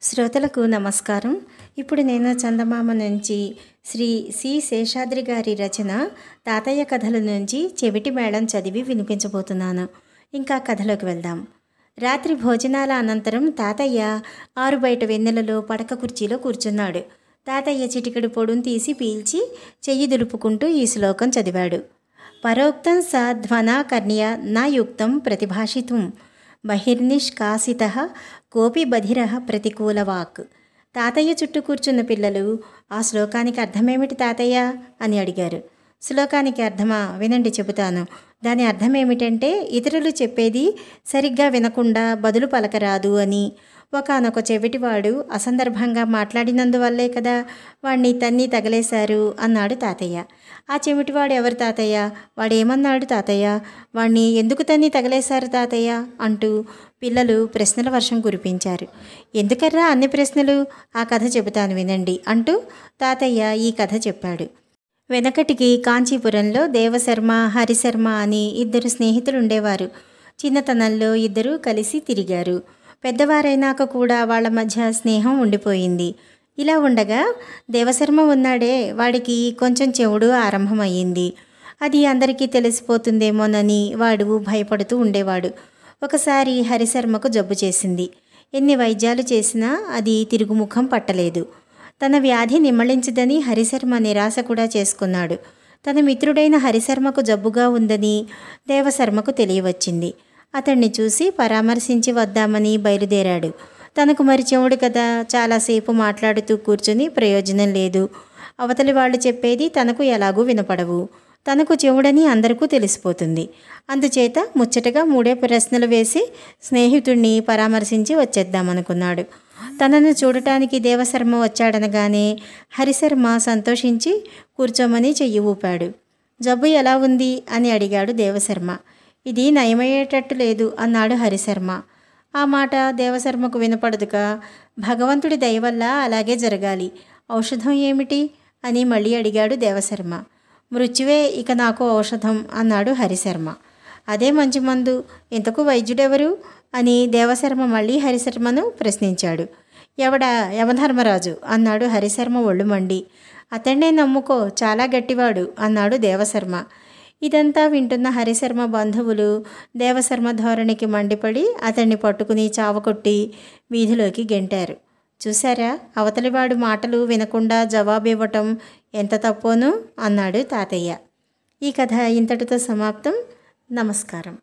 శ్రోతలకు నమస్కారం. ఇప్పుడు నేను చందమామ నుంచి శ్రీ సి శేషాద్రి గారి రచన తాతయ్య కథల నుంచి చెవిటి మేళం చదివి వినిపించబోతున్నాను. ఇంకా కథలోకి వెళ్దాం. రాత్రి భోజనాల అనంతరం తాతయ్య ఆరుబయట వెన్నెలలో పడక కుర్చీలో కూర్చున్నాడు. తాతయ్య చిటికెడు పొడును తీసి పీల్చి చెయ్యి దులుపుకుంటూ ఈ శ్లోకం చదివాడు. పరోక్తం స ధ్వనాకర్ణ్య నా యుక్తం ప్రతిభాషితుం బహిర్నిష్కాసితః కోపి బధిరః ప్రతికూలవాక్. తాతయ్య చుట్టూ కూర్చున్న పిల్లలు ఆ శ్లోకానికి అర్థమేమిటి తాతయ్య అని అడిగారు. శ్లోకానికి అర్థమా? వినండి, చెబుతాను. దాని అర్థం ఏమిటంటే, ఇతరులు చెప్పేది సరిగ్గా వినకుండా బదులు పలకరాదు అని. ఒకానొక చెవిటివాడు అసందర్భంగా మాట్లాడినందువల్లే కదా వాణ్ణి తన్ని తగలేశారు అన్నాడు తాతయ్య. ఆ చెవిటివాడు ఎవరు తాతయ్య? వాడేమన్నాడు తాతయ్య? వాణ్ణి ఎందుకు తన్ని తగలేశారు తాతయ్య అంటూ పిల్లలు ప్రశ్నల వర్షం కురిపించారు. ఎందుకర్రా అన్ని ప్రశ్నలు? ఆ కథ చెబుతాను వినండి అంటూ తాతయ్య ఈ కథ చెప్పాడు. వెనకటికి కాంచీపురంలో దేవశర్మ, హరిశర్మ అని ఇద్దరు స్నేహితులు ఉండేవారు. చిన్నతనంలో ఇద్దరూ కలిసి తిరిగారు. పెద్దవారైనాక కూడా వాళ్ళ మధ్య స్నేహం ఉండిపోయింది. ఇలా ఉండగా దేవశర్మ ఉన్నాడే, వాడికి కొంచెం చెవుడు ఆరంభమయ్యింది. అది అందరికీ తెలిసిపోతుందేమోనని వాడు భయపడుతూ ఉండేవాడు. ఒకసారి హరిశర్మకు జబ్బు చేసింది. ఎన్ని వైద్యాలు చేసినా అది తిరుగుముఖం పట్టలేదు. తన వ్యాధి నిమ్మళించదని హరిశర్మ నిరాశ కూడా చేసుకున్నాడు. తన మిత్రుడైన హరిశర్మకు జబ్బుగా ఉందని దేవశర్మకు తెలియవచ్చింది. అతన్ని చూసి పరామర్శించి వద్దామని బయలుదేరాడు. తనకు మరి చెవుడు కదా, చాలాసేపు మాట్లాడుతూ కూర్చుని ప్రయోజనం లేదు. అవతలి వాళ్ళు చెప్పేది తనకు ఎలాగూ వినపడవు. తనకు చెవుడని అందరికీ తెలిసిపోతుంది. అందుచేత ముచ్చటగా 3 ప్రశ్నలు వేసి స్నేహితుడిని పరామర్శించి వచ్చేద్దామనుకున్నాడు. తనను చూడటానికి దేవశర్మ వచ్చాడనగానే హరిశర్మ సంతోషించి కూర్చోమని చెయ్యి ఊపాడు. జబ్బు ఎలా ఉంది అని అడిగాడు దేవశర్మ. ఇది నయమయ్యేటట్టు లేదు అన్నాడు హరిశర్మ. ఆ మాట దేవశర్మకు వినపడదుగా. భగవంతుడి దయవల్ల అలాగే జరగాలి. ఔషధం ఏమిటి అని మళ్ళీ అడిగాడు దేవశర్మ. మృత్యువే ఇక నాకు ఔషధం అన్నాడు హరిశర్మ. అదే మంచి మందు. ఇంతకు వైద్యుడెవరు అని దేవశర్మ మళ్ళీ హరిశర్మను ప్రశ్నించాడు. ఎవడా? యమధర్మరాజు అన్నాడు హరిశర్మ ఒళ్ళు మండి. అతన్నే నమ్ముకో, చాలా గట్టివాడు అన్నాడు దేవశర్మ. ఇదంతా వింటున్న హరిశర్మ బంధువులు దేవశర్మ ధోరణికి మండిపడి అతన్ని పట్టుకుని చావకొట్టి వీధిలోకి గెంటారు. చూశారా, అవతలివాడు మాటలు వినకుండా జవాబివ్వటం ఎంత తప్పోను అన్నాడు తాతయ్య. ఈ కథ ఇంతటితో సమాప్తం. నమస్కారం.